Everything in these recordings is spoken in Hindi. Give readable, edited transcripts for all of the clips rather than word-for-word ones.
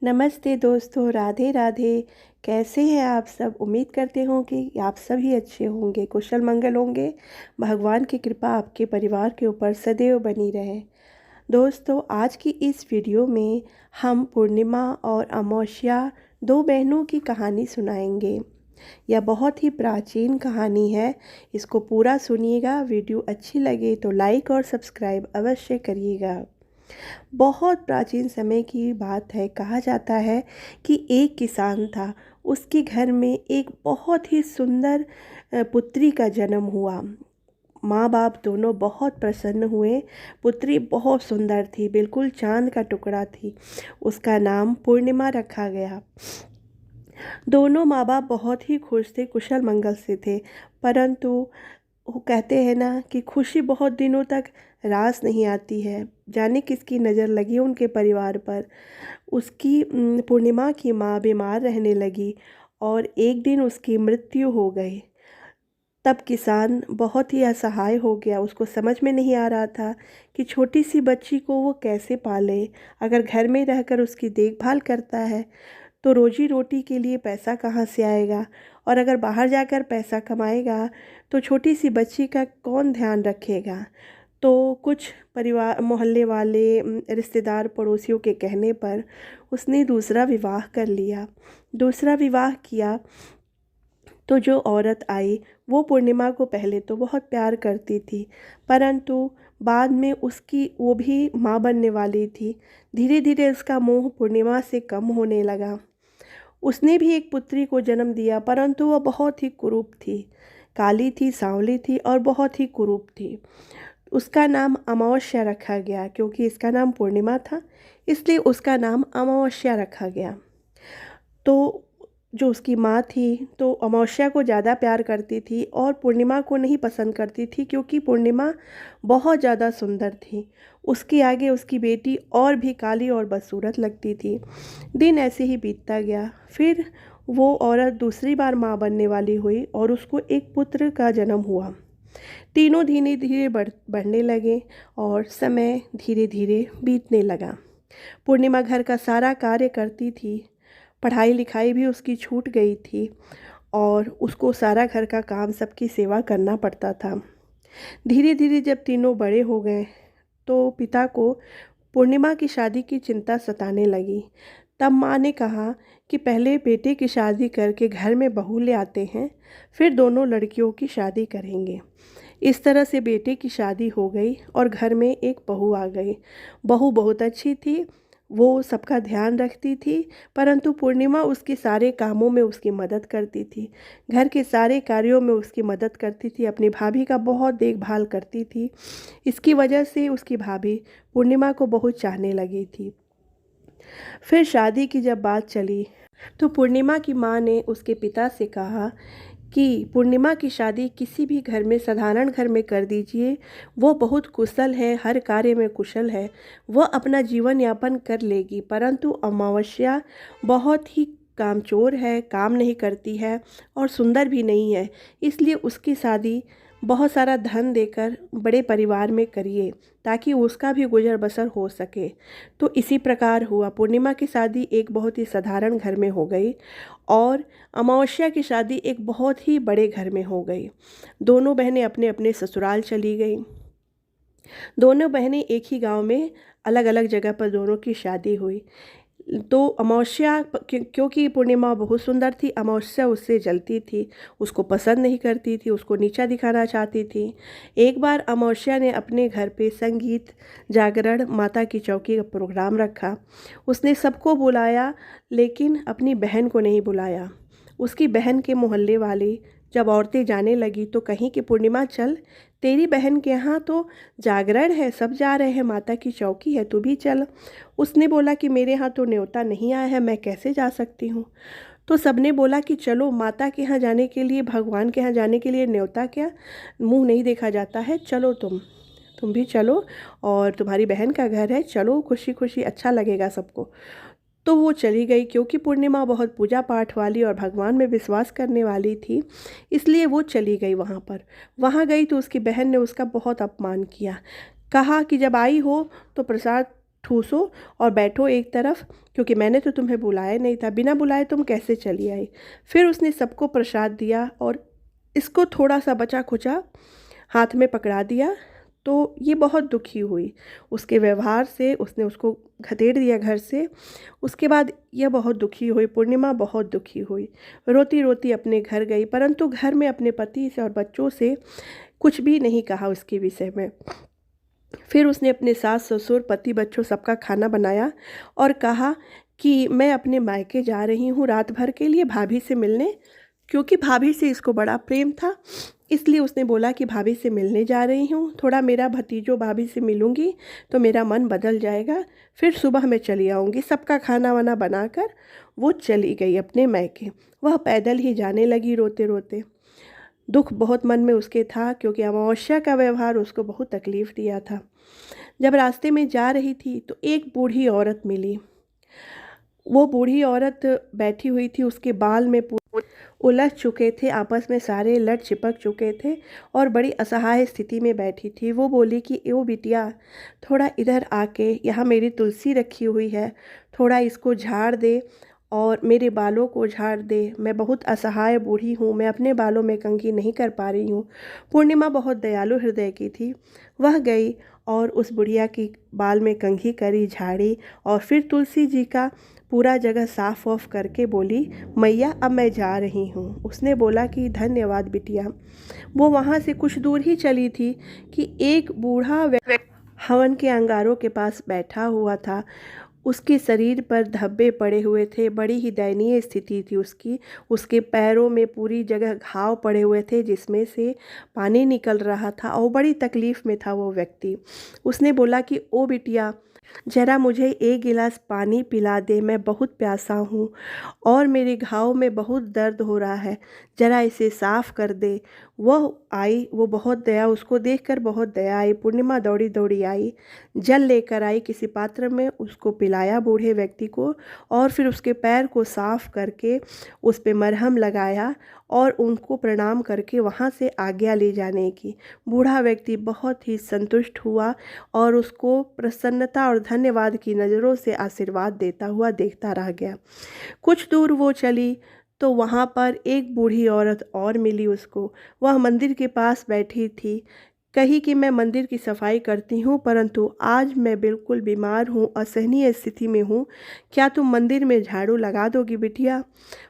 नमस्ते दोस्तों, राधे राधे। कैसे हैं आप सब? उम्मीद करते हों कि आप सभी अच्छे होंगे, कुशल मंगल होंगे। भगवान की कृपा आपके परिवार के ऊपर सदैव बनी रहे। दोस्तों, आज की इस वीडियो में हम पूर्णिमा और अमावस्या दो बहनों की कहानी सुनाएंगे। यह बहुत ही प्राचीन कहानी है। इसको पूरा सुनिएगा। वीडियो अच्छी लगे तो लाइक और सब्सक्राइब अवश्य करिएगा। बहुत प्राचीन समय की बात है। कहा जाता है कि एक किसान था। उसके घर में एक बहुत ही सुंदर पुत्री का जन्म हुआ। माँ बाप दोनों बहुत प्रसन्न हुए। पुत्री बहुत सुंदर थी, बिल्कुल चांद का टुकड़ा थी। उसका नाम पूर्णिमा रखा गया। दोनों माँ बाप बहुत ही खुश थे, कुशल मंगल से थे। परंतु वो कहते हैं ना कि खुशी बहुत दिनों तक रास नहीं आती है। जाने किसकी नज़र लगी उनके परिवार पर। उसकी पूर्णिमा की माँ बीमार रहने लगी और एक दिन उसकी मृत्यु हो गई। तब किसान बहुत ही असहाय हो गया। उसको समझ में नहीं आ रहा था कि छोटी सी बच्ची को वो कैसे पाले। अगर घर में रहकर उसकी देखभाल करता है तो रोजी रोटी के लिए पैसा कहाँ से आएगा, और अगर बाहर जाकर पैसा कमाएगा तो छोटी सी बच्ची का कौन ध्यान रखेगा। तो कुछ परिवार, मोहल्ले वाले, रिश्तेदार, पड़ोसियों के कहने पर उसने दूसरा विवाह कर लिया। दूसरा विवाह किया तो जो औरत आई वो पूर्णिमा को पहले तो बहुत प्यार करती थी, परंतु बाद में उसकी वो भी माँ बनने वाली थी। धीरे धीरे उसका मोह पूर्णिमा से कम होने लगा। उसने भी एक पुत्री को जन्म दिया, परंतु वह बहुत ही कुरूप थी। काली थी, सांवली थी और बहुत ही कुरूप थी। उसका नाम अमावस्या रखा गया। क्योंकि इसका नाम पूर्णिमा था, इसलिए उसका नाम अमावस्या रखा गया। तो जो उसकी माँ थी तो अमावस्या को ज़्यादा प्यार करती थी और पूर्णिमा को नहीं पसंद करती थी, क्योंकि पूर्णिमा बहुत ज़्यादा सुंदर थी। उसके आगे उसकी बेटी और भी काली और बदसूरत लगती थी। दिन ऐसे ही बीतता गया। फिर वो औरत दूसरी बार माँ बनने वाली हुई और उसको एक पुत्र का जन्म हुआ। तीनों धीरे धीरे बढ़ने लगे और समय धीरे धीरे बीतने लगा। पूर्णिमा घर का सारा कार्य करती थी। पढ़ाई लिखाई भी उसकी छूट गई थी और उसको सारा घर का काम, सबकी सेवा करना पड़ता था। धीरे धीरे जब तीनों बड़े हो गए तो पिता को पूर्णिमा की शादी की चिंता सताने लगी। तब माँ ने कहा कि पहले बेटे की शादी करके घर में बहू ले आते हैं, फिर दोनों लड़कियों की शादी करेंगे। इस तरह से बेटे की शादी हो गई और घर में एक बहू आ गई। बहू बहुत अच्छी थी, वो सबका ध्यान रखती थी, परंतु पूर्णिमा उसके सारे कामों में उसकी मदद करती थी। घर के सारे कार्यों में उसकी मदद करती थी। अपनी भाभी का बहुत देखभाल करती थी। इसकी वजह से उसकी भाभी पूर्णिमा को बहुत चाहने लगी थी। फिर शादी की जब बात चली तो पूर्णिमा की माँ ने उसके पिता से कहा कि पूर्णिमा की शादी किसी भी घर में, साधारण घर में कर दीजिए। वो बहुत कुशल है, हर कार्य में कुशल है, वह अपना जीवन यापन कर लेगी। परंतु अमावस्या बहुत ही कामचोर है, काम नहीं करती है और सुंदर भी नहीं है, इसलिए उसकी शादी बहुत सारा धन देकर बड़े परिवार में करिए, ताकि उसका भी गुजर बसर हो सके। तो इसी प्रकार हुआ। पूर्णिमा की शादी एक बहुत ही साधारण घर में हो गई और अमावस्या की शादी एक बहुत ही बड़े घर में हो गई। दोनों बहनें अपने अपने ससुराल चली गईं। दोनों बहनें एक ही गांव में, अलग अलग जगह पर दोनों की शादी हुई। तो अमावस्या, क्योंकि पूर्णिमा बहुत सुंदर थी, अमावस्या उससे जलती थी, उसको पसंद नहीं करती थी, उसको नीचा दिखाना चाहती थी। एक बार अमावस्या ने अपने घर पे संगीत, जागरण, माता की चौकी का प्रोग्राम रखा। उसने सबको बुलाया, लेकिन अपनी बहन को नहीं बुलाया। उसकी बहन के मोहल्ले वाले जब औरतें जाने लगी तो कहीं कि पूर्णिमा चल, तेरी बहन के यहाँ तो जागरण है, सब जा रहे हैं, माता की चौकी है, तू भी चल। उसने बोला कि मेरे यहाँ तो न्योता नहीं आया है, मैं कैसे जा सकती हूँ। तो सबने बोला कि चलो, माता के यहाँ जाने के लिए, भगवान के यहाँ जाने के लिए न्योता क्या, मुंह नहीं देखा जाता है, चलो तुम भी चलो, और तुम्हारी बहन का घर है, चलो, खुशी खुशी अच्छा लगेगा सबको। तो वो चली गई। क्योंकि पूर्णिमा बहुत पूजा पाठ वाली और भगवान में विश्वास करने वाली थी, इसलिए वो चली गई वहाँ पर। वहाँ गई तो उसकी बहन ने उसका बहुत अपमान किया। कहा कि जब आई हो तो प्रसाद ठूसो और बैठो एक तरफ, क्योंकि मैंने तो तुम्हें बुलाया नहीं था, बिना बुलाए तुम कैसे चली आई। फिर उसने सबको प्रसाद दिया और इसको थोड़ा सा बचा खुचा हाथ में पकड़ा दिया। तो ये बहुत दुखी हुई उसके व्यवहार से, उसने उसको घसीट दिया घर से। उसके बाद यह बहुत दुखी हुई, पूर्णिमा बहुत दुखी हुई, रोती रोती अपने घर गई, परंतु घर में अपने पति से और बच्चों से कुछ भी नहीं कहा उसके विषय में। फिर उसने अपने सास ससुर पति बच्चों सबका खाना बनाया और कहा कि मैं अपने मायके जा रही हूँ रात भर के लिए भाभी से मिलने, क्योंकि भाभी से इसको बड़ा प्रेम था। इसलिए उसने बोला कि भाभी से मिलने जा रही हूँ, थोड़ा मेरा भतीजो भाभी से मिलूँगी तो मेरा मन बदल जाएगा, फिर सुबह मैं चली आऊँगी। सबका खाना वाना बनाकर वो चली गई अपने मायके। वह पैदल ही जाने लगी रोते रोते। दुख बहुत मन में उसके था, क्योंकि अमावस्या का व्यवहार उसको बहुत तकलीफ़ दिया था। जब रास्ते में जा रही थी तो एक बूढ़ी औरत मिली। वो बूढ़ी औरत बैठी हुई थी, उसके बाल में उलझ चुके थे, आपस में सारे लट चिपक चुके थे और बड़ी असहाय स्थिति में बैठी थी। वो बोली कि ओ बिटिया, थोड़ा इधर आके, यहाँ मेरी तुलसी रखी हुई है, थोड़ा इसको झाड़ दे और मेरे बालों को झाड़ दे। मैं बहुत असहाय बूढ़ी हूँ, मैं अपने बालों में कंघी नहीं कर पा रही हूँ। पूर्णिमा बहुत दयालु हृदय की थी। वह गई और उस बुढ़िया की बाल में कंघी करी, झाड़ी और फिर तुलसी जी का पूरा जगह साफ ऑफ करके बोली, मैया अब मैं जा रही हूँ। उसने बोला कि धन्यवाद बिटिया। वो वहाँ से कुछ दूर ही चली थी कि एक बूढ़ा हवन के अंगारों के पास बैठा हुआ था। उसके शरीर पर धब्बे पड़े हुए थे, बड़ी ही दयनीय स्थिति थी उसकी। उसके पैरों में पूरी जगह घाव पड़े हुए थे जिसमें से पानी निकल रहा था और बड़ी तकलीफ़ में था वो व्यक्ति। उसने बोला कि ओ बिटिया, ज़रा मुझे एक गिलास पानी पिला दे, मैं बहुत प्यासा हूँ और मेरे घाव में बहुत दर्द हो रहा है, ज़रा इसे साफ़ कर दे। वह आई, वो बहुत दया, उसको देखकर बहुत दया आई। पूर्णिमा दौड़ी दौड़ी आई, जल लेकर आई किसी पात्र में, उसको पिलाया बूढ़े व्यक्ति को और फिर उसके पैर को साफ़ करके उस पे मरहम लगाया और उनको प्रणाम करके वहाँ से आज्ञा ले जाने की। बूढ़ा व्यक्ति बहुत ही संतुष्ट हुआ और उसको प्रसन्नता और धन्यवाद की नज़रों से आशीर्वाद देता हुआ देखता रह गया। कुछ दूर वो चली तो वहाँ पर एक बूढ़ी औरत और मिली उसको। वह मंदिर के पास बैठी थी। कही कि मैं मंदिर की सफाई करती हूँ, परंतु आज मैं बिल्कुल बीमार हूँ, असहनीय स्थिति में हूँ, क्या तुम मंदिर में झाड़ू लगा दोगी बिटिया।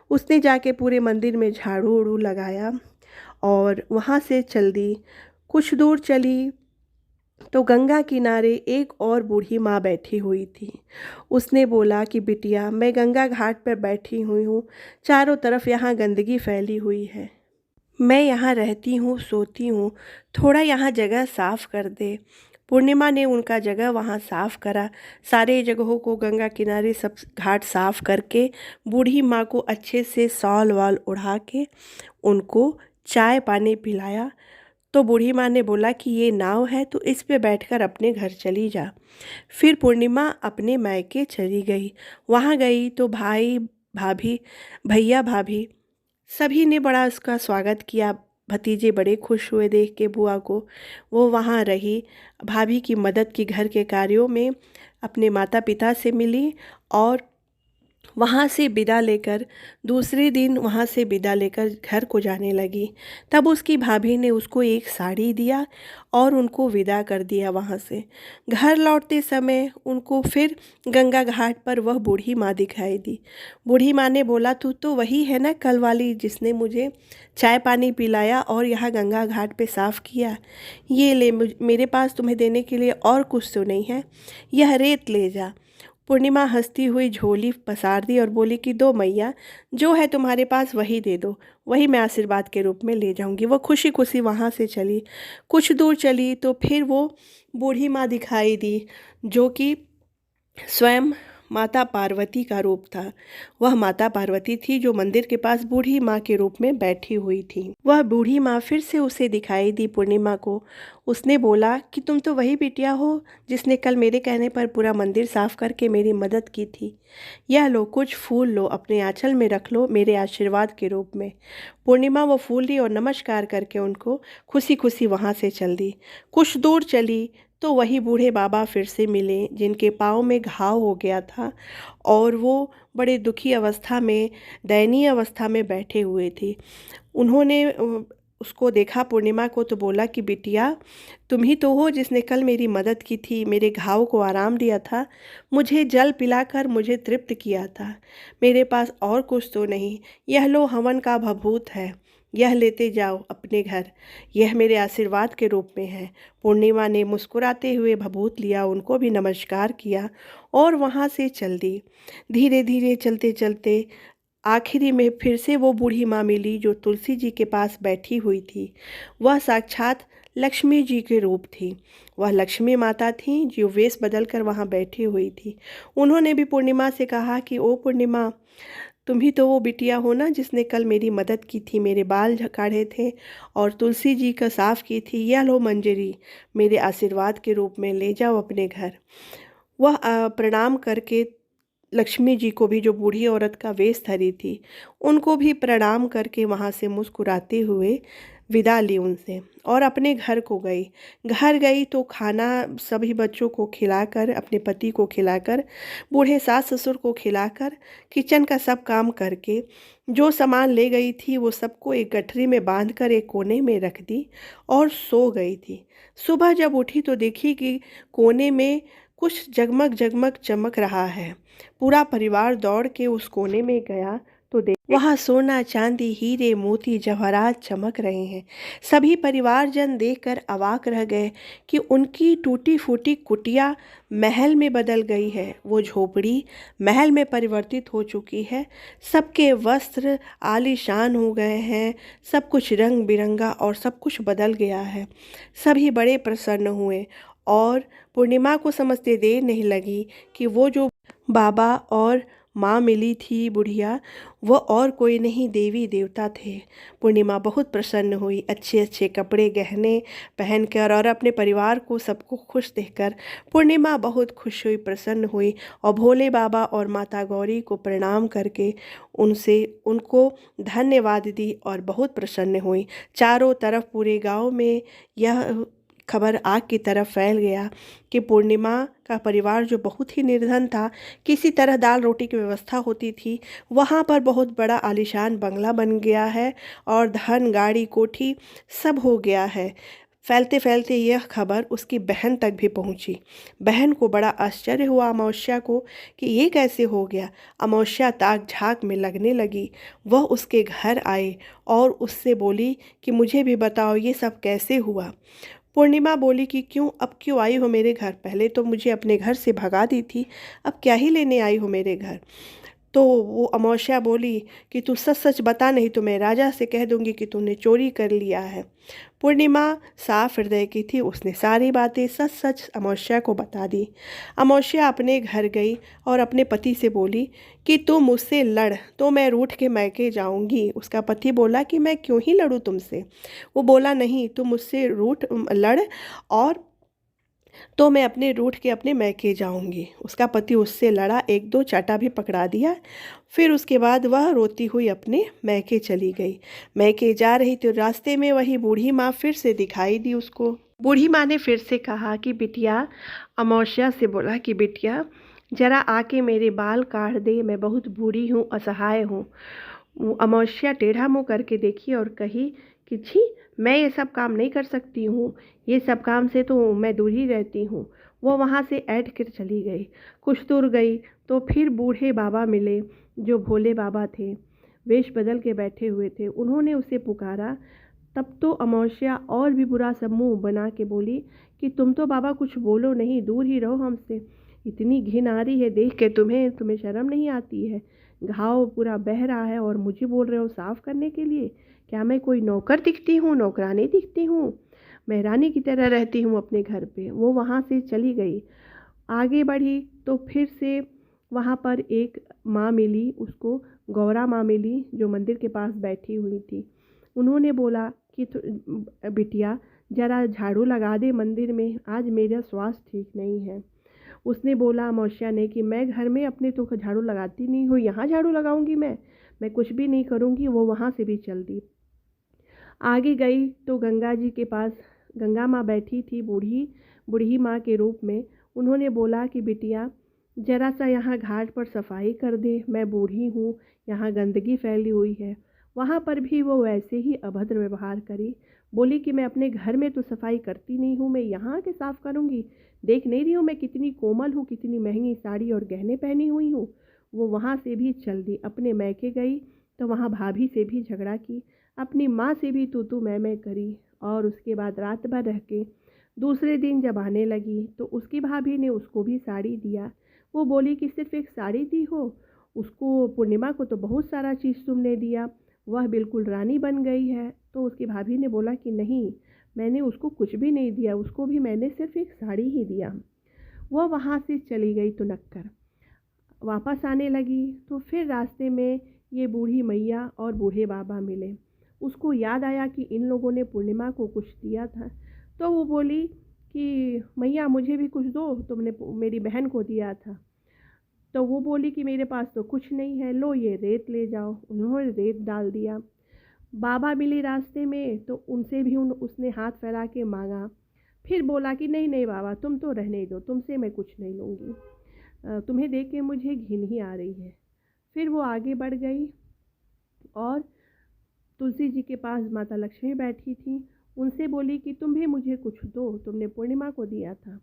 उसने जाके पूरे मंदिर में झाड़ू उड़ू लगाया और वहाँ से चल दी। कुछ दूर चली तो गंगा किनारे एक और बूढ़ी माँ बैठी हुई थी। उसने बोला कि बिटिया, मैं गंगा घाट पर बैठी हुई हूँ, चारों तरफ यहाँ गंदगी फैली हुई है, मैं यहाँ रहती हूँ, सोती हूँ, थोड़ा यहाँ जगह साफ़ कर दे। पूर्णिमा ने उनका जगह वहाँ साफ़ करा। सारे जगहों को गंगा किनारे सब घाट साफ़ करके बूढ़ी माँ को अच्छे से शॉल वाल ओढ़ा के उनको चाय पानी पिलाया। तो बूढ़ी माँ ने बोला कि ये नाव है तो इस पे बैठकर अपने घर चली जा। फिर पूर्णिमा अपने मायके चली गई। वहाँ गई तो भाई भाभी, भैया भाभी सभी ने बड़ा उसका स्वागत किया। भतीजे बड़े खुश हुए देख के बुआ को। वो वहाँ रही, भाभी की मदद की घर के कार्यों में, अपने माता पिता से मिली और वहाँ से विदा लेकर दूसरे दिन वहाँ से विदा लेकर घर को जाने लगी। तब उसकी भाभी ने उसको एक साड़ी दिया और उनको विदा कर दिया वहाँ से। घर लौटते समय उनको फिर गंगा घाट पर वह बूढ़ी माँ दिखाई दी। बूढ़ी माँ ने बोला, तू तो वही है ना कल वाली जिसने मुझे चाय पानी पिलाया और यहाँ गंगा घाट पे साफ़ किया। ये ले, मेरे पास तुम्हें देने के लिए और कुछ तो नहीं है, यह रेत ले जा। पूर्णिमा हंसती हुई झोली पसार दी और बोली कि दो मैया, जो है तुम्हारे पास वही दे दो, वही मैं आशीर्वाद के रूप में ले जाऊंगी। वो खुशी खुशी वहाँ से चली। कुछ दूर चली तो फिर वो बूढ़ी माँ दिखाई दी, जो कि स्वयं माता पार्वती का रूप था। वह माता पार्वती थी जो मंदिर के पास बूढ़ी माँ के रूप में बैठी हुई थी। वह बूढ़ी माँ फिर से उसे दिखाई दी पूर्णिमा को। उसने बोला कि तुम तो वही बिटिया हो जिसने कल मेरे कहने पर पूरा मंदिर साफ करके मेरी मदद की थी। यह लो, कुछ फूल लो, अपने आंचल में रख लो मेरे आशीर्वाद के रूप में। पूर्णिमा वो फूल ली और नमस्कार करके उनको खुशी खुशी वहाँ से चल दी। कुछ दूर चली तो वही बूढ़े बाबा फिर से मिले, जिनके पाँव में घाव हो गया था और वो बड़े दुखी अवस्था में, दयनीय अवस्था में बैठे हुए थे। उन्होंने उसको देखा पूर्णिमा को, तो बोला कि बिटिया, तुम ही तो हो जिसने कल मेरी मदद की थी, मेरे घाव को आराम दिया था, मुझे जल पिलाकर मुझे तृप्त किया था। मेरे पास और कुछ तो नहीं, यह लो हवन का भभूत है, यह लेते जाओ अपने घर, यह मेरे आशीर्वाद के रूप में है। पूर्णिमा ने मुस्कुराते हुए भभूत लिया, उनको भी नमस्कार किया और वहाँ से चल दी। धीरे धीरे चलते चलते आखिरी में फिर से वो बूढ़ी माँ मिली, जो तुलसी जी के पास बैठी हुई थी। वह साक्षात लक्ष्मी जी के रूप थी। वह लक्ष्मी माता थी जो वेश बदल कर वहाँ बैठी हुई थी। उन्होंने भी पूर्णिमा से कहा कि ओ पूर्णिमा, तुम ही तो वो बिटिया हो ना जिसने कल मेरी मदद की थी, मेरे बाल झकाड़े थे और तुलसी जी का साफ की थी। यह लो मंजरी, मेरे आशीर्वाद के रूप में ले जाओ अपने घर। वह प्रणाम करके लक्ष्मी जी को भी, जो बूढ़ी औरत का वेश धरी थी, उनको भी प्रणाम करके वहाँ से मुस्कुराते हुए विदा ली उनसे और अपने घर को गई। घर गई तो खाना सभी बच्चों को खिलाकर, अपने पति को खिलाकर, बूढ़े सास ससुर को खिलाकर, किचन का सब काम करके, जो सामान ले गई थी वो सबको एक गठरी में बांधकर एक कोने में रख दी और सो गई थी। सुबह जब उठी तो देखी कि कोने में कुछ जगमग जगमग चमक रहा है। पूरा परिवार दौड़ के उस कोने में गया तो वहाँ सोना चांदी हीरे मोती जवाहरात चमक रहे हैं। सभी परिवारजन देखकर अवाक रह गए कि उनकी टूटी फूटी कुटिया महल में बदल गई है। वो झोपड़ी महल में परिवर्तित हो चुकी है। सबके वस्त्र आलीशान हो गए हैं, सब कुछ रंग बिरंगा और सब कुछ बदल गया है। सभी बड़े प्रसन्न हुए और पूर्णिमा को समझते देर नहीं लगी कि वो जो बाबा और माँ मिली थी बुढ़िया, वो और कोई नहीं, देवी देवता थे। पूर्णिमा बहुत प्रसन्न हुई। अच्छे अच्छे कपड़े गहने पहनकर और अपने परिवार को सबको खुश देखकर पूर्णिमा बहुत खुश हुई, प्रसन्न हुई और भोले बाबा और माता गौरी को प्रणाम करके उनको धन्यवाद दी और बहुत प्रसन्न हुई। चारों तरफ पूरे गांव में यह खबर आग की तरफ फैल गया कि पूर्णिमा का परिवार, जो बहुत ही निर्धन था, किसी तरह दाल रोटी की व्यवस्था होती थी, वहाँ पर बहुत बड़ा आलीशान बंगला बन गया है और धन गाड़ी कोठी सब हो गया है। फैलते फैलते यह खबर उसकी बहन तक भी पहुंची। बहन को बड़ा आश्चर्य हुआ अमावस्या को कि ये कैसे हो गया। अमावस्या ताक झाँक में लगने लगी। वह उसके घर आए और उससे बोली कि मुझे भी बताओ ये सब कैसे हुआ। पूर्णिमा बोली कि अब क्यों आई हो मेरे घर? पहले तो मुझे अपने घर से भगा दी थी, अब क्या ही लेने आई हो मेरे घर? तो वो अमावस्या बोली कि तू सच सच बता, नहीं तो मैं राजा से कह दूंगी कि तूने चोरी कर लिया है। पूर्णिमा साफ हृदय की थी, उसने सारी बातें सच सच अमावस्या को बता दी। अमावस्या अपने घर गई और अपने पति से बोली कि तू मुझसे लड़ तो मैं रूठ के मैके जाऊंगी। उसका पति बोला कि मैं क्यों ही लड़ूं तुमसे? वो बोला नहीं, तू मुझसे लड़ और तो मैं अपने रूठ के अपने मैके जाऊंगी। उसका पति उससे लड़ा, एक दो चाटा भी पकड़ा दिया। फिर उसके बाद वह रोती हुई अपने मैके चली गई। मैके जा रही तो रास्ते में वही बूढ़ी माँ फिर से दिखाई दी उसको। बूढ़ी माँ ने फिर से कहा कि बिटिया, अमावस्या से बोला कि बिटिया जरा आके मेरे बाल काट दे, मैं बहुत बूढ़ी हूँ, असहाय हूँ। अमावस्या टेढ़ा मुँह करके देखी और कही कि छी, मैं ये सब काम नहीं कर सकती हूँ, ये सब काम से तो मैं दूर ही रहती हूँ। वो वहाँ से ऐठ कर चली गई। कुछ दूर गई तो फिर बूढ़े बाबा मिले, जो भोले बाबा थे, वेश बदल के बैठे हुए थे। उन्होंने उसे पुकारा। तब तो अमावस्या और भी बुरा सा मुँह बना के बोली कि तुम तो बाबा कुछ बोलो नहीं, दूर ही रहो हमसे। इतनी घिन आ रही है देख के तुम्हें शर्म नहीं आती है? घाव पूरा बह रहा है और मुझे बोल रहे हो साफ करने के लिए? क्या मैं कोई नौकर दिखती हूँ, नौकरानी दिखती हूँ? मैं रानी की तरह रहती हूँ अपने घर पे। वो वहाँ से चली गई। आगे बढ़ी तो फिर से वहाँ पर एक माँ मिली उसको, गौरा माँ मिली, जो मंदिर के पास बैठी हुई थी। उन्होंने बोला कि बिटिया जरा झाड़ू लगा दे मंदिर में, आज मेरा स्वास्थ्य ठीक नहीं है। उसने बोला अमावस्या ने कि मैं घर में अपने तो झाड़ू लगाती नहीं हूँ, यहाँ झाड़ू लगाऊंगी मैं कुछ भी नहीं करूँगी। वो वहाँ से भी चल दी। आगे गई तो गंगा जी के पास गंगा माँ बैठी थी, बूढ़ी माँ के रूप में। उन्होंने बोला कि बिटिया जरा सा यहाँ घाट पर सफाई कर दे, मैं बूढ़ी हूँ, यहाँ गंदगी फैली हुई है। वहाँ पर भी वो वैसे ही अभद्र व्यवहार करी। बोली कि मैं अपने घर में तो सफाई करती नहीं हूँ, मैं यहाँ आके साफ़ करूँगी? देख नहीं रही हूँ मैं कितनी कोमल हूँ, कितनी महंगी साड़ी और गहने पहनी हुई हूँ। वो वहाँ से भी चल दी। अपने मैके गई तो वहाँ भाभी से भी झगड़ा की, अपनी माँ से भी तू मैं करी। और उसके बाद रात भर रह के दूसरे दिन जब आने लगी तो उसकी भाभी ने उसको भी साड़ी दिया। वो बोली कि सिर्फ एक साड़ी दी हो, उसको पूर्णिमा को तो बहुत सारा चीज़ तुमने दिया, वह बिल्कुल रानी बन गई है। तो उसकी भाभी ने बोला कि नहीं, मैंने उसको कुछ भी नहीं दिया, उसको भी मैंने सिर्फ एक साड़ी ही दिया। वह वहाँ से चली गई तो नक्कर वापस आने लगी तो फिर रास्ते में ये बूढ़ी मैया और बूढ़े बाबा मिले। उसको याद आया कि इन लोगों ने पूर्णिमा को कुछ दिया था। तो वो बोली कि मैया मुझे भी कुछ दो, तुमने मेरी बहन को दिया था। तो वो बोली कि मेरे पास तो कुछ नहीं है, लो ये रेत ले जाओ। उन्होंने रेत डाल दिया। बाबा मिले रास्ते में तो उनसे भी उसने हाथ फैला के मांगा। फिर बोला कि नहीं नहीं बाबा, तुम तो रहने दो, तुमसे मैं कुछ नहीं लूँगी, तुम्हें देख के मुझे घिन ही आ रही है। फिर वो आगे बढ़ गई और तुलसी जी के पास माता लक्ष्मी बैठी थी। उनसे बोली कि तुम भी मुझे कुछ दो, तुमने पूर्णिमा को दिया था।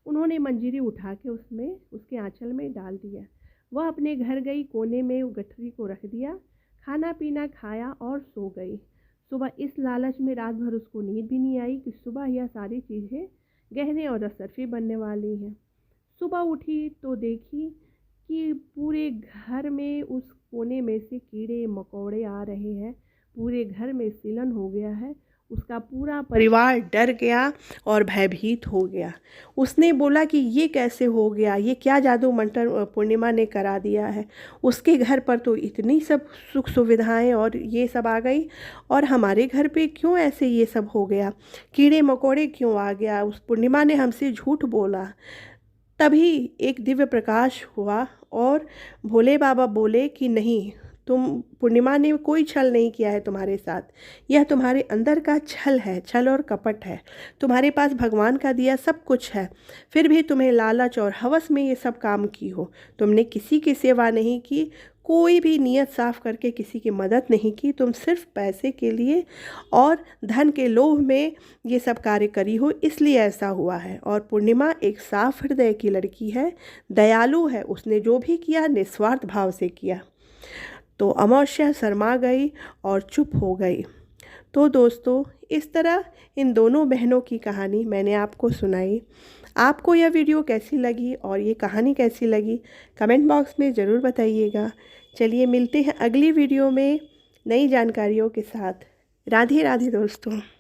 उन्होंने मंजीरी उठा के उसके आंचल में डाल दिया। वह अपने घर गई, कोने में गठरी को रख दिया, खाना पीना खाया और सो गई। सुबह इस लालच में रात भर उसको नींद भी नहीं आई कि सुबह यह सारी चीज़ें गहने और असरफी बनने वाली हैं। सुबह उठी तो देखी कि पूरे घर में उस कोने में से कीड़े मकोड़े आ रहे हैं, पूरे घर में सिलन हो गया है। उसका पूरा परिवार डर गया और भयभीत हो गया। उसने बोला कि ये कैसे हो गया, ये क्या जादू मंतर पूर्णिमा ने करा दिया है। उसके घर पर तो इतनी सब सुख सुविधाएं और ये सब आ गई, और हमारे घर पे क्यों ऐसे ये सब हो गया, कीड़े मकोड़े क्यों आ गया, उस पूर्णिमा ने हमसे झूठ बोला। तभी एक दिव्य प्रकाश हुआ और भोले बाबा बोले कि नहीं, तुम पूर्णिमा ने कोई छल नहीं किया है तुम्हारे साथ, यह तुम्हारे अंदर का छल है, छल और कपट है। तुम्हारे पास भगवान का दिया सब कुछ है, फिर भी तुम्हें लालच और हवस में ये सब काम की हो। तुमने किसी की सेवा नहीं की, कोई भी नियत साफ करके किसी की मदद नहीं की, तुम सिर्फ पैसे के लिए और धन के लोभ में ये सब कार्य करी हो, इसलिए ऐसा हुआ है। और पूर्णिमा एक साफ हृदय की लड़की है, दयालु है, उसने जो भी किया निस्वार्थ भाव से किया। तो अमावस्या शर्मा गई और चुप हो गई। तो दोस्तों, इस तरह इन दोनों बहनों की कहानी मैंने आपको सुनाई। आपको यह वीडियो कैसी लगी और ये कहानी कैसी लगी, कमेंट बॉक्स में ज़रूर बताइएगा। चलिए मिलते हैं अगली वीडियो में नई जानकारियों के साथ। राधे राधे दोस्तों।